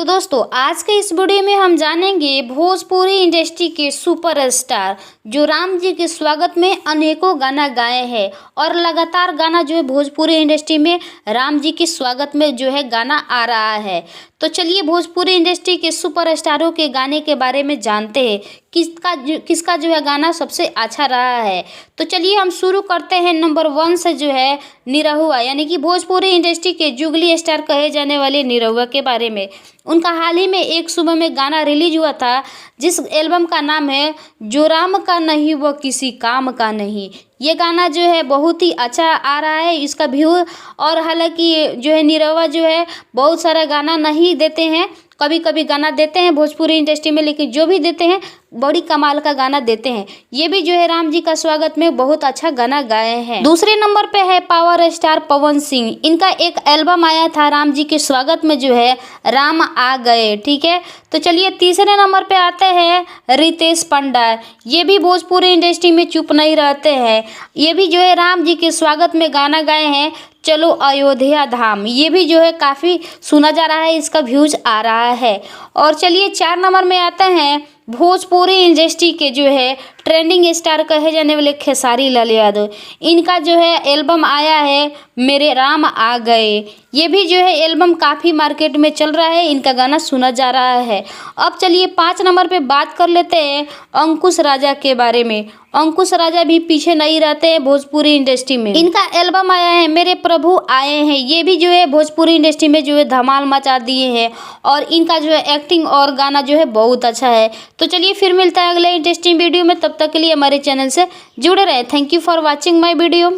तो दोस्तों आज के इस वीडियो में हम जानेंगे भोजपुरी इंडस्ट्री के सुपरस्टार जो राम जी के स्वागत में अनेकों गाना गाए हैं और लगातार गाना जो है भोजपुरी इंडस्ट्री में राम जी के स्वागत में जो है गाना आ रहा है। तो चलिए भोजपुरी इंडस्ट्री के सुपरस्टारों के गाने के बारे में जानते हैं किसका जो है गाना सबसे अच्छा रहा है। तो चलिए हम शुरू करते हैं नंबर 1 से, जो है निरहुआ, यानी कि भोजपुरी इंडस्ट्री के जुगली स्टार कहे जाने वाले निरहुआ के बारे में। उनका हाल ही में एक सुबह में गाना रिलीज हुआ था जिस एल्बम का नाम है जो राम का नहीं वो किसी काम का नहीं। ये गाना जो है बहुत ही अच्छा आ रहा है इसका व्यू। और हालांकि जो है निरहुआ जो है बहुत सारा गाना नहीं देते हैं, कभी कभी गाना देते हैं भोजपुरी इंडस्ट्री में, लेकिन जो भी देते हैं बड़ी कमाल का गाना देते हैं। ये भी जो है राम जी का स्वागत में बहुत अच्छा गाना गाए हैं। दूसरे नंबर पे है पावर स्टार पवन सिंह। इनका एक एल्बम आया था राम जी के स्वागत में, जो है राम आ गए। ठीक है, तो चलिए तीसरे नंबर पे आते हैं रितेश पांडा। ये भी भोजपुरी इंडस्ट्री में चुप नहीं रहते हैं, ये भी जो है राम जी के स्वागत में गाना गाए हैं चलो अयोध्या धाम। ये भी जो है काफ़ी सुना जा रहा है, इसका व्यूज आ रहा है। और चलिए 4 नंबर में आते हैं भोजपुरी इंडस्ट्री के जो है ट्रेंडिंग स्टार कहे जाने वाले खेसारी लाल यादव। इनका जो है एल्बम आया है मेरे राम आ गए। ये भी जो है एल्बम काफ़ी मार्केट में चल रहा है, इनका गाना सुना जा रहा है। अब चलिए 5 नंबर पे बात कर लेते हैं अंकुश राजा के बारे में। अंकुश राजा भी पीछे नहीं रहते हैं भोजपुरी इंडस्ट्री में। इनका एल्बम आया है मेरे प्रभु आए हैं। ये भी जो है भोजपुरी इंडस्ट्री में जो है धमाल मचा दिए हैं और इनका जो है एक्टिंग और गाना जो है बहुत अच्छा है। तो चलिए फिर मिलता है अगले इंटरेस्टिंग वीडियो में, तब तक के लिए हमारे चैनल से जुड़े रहे। Thank you for watching my video.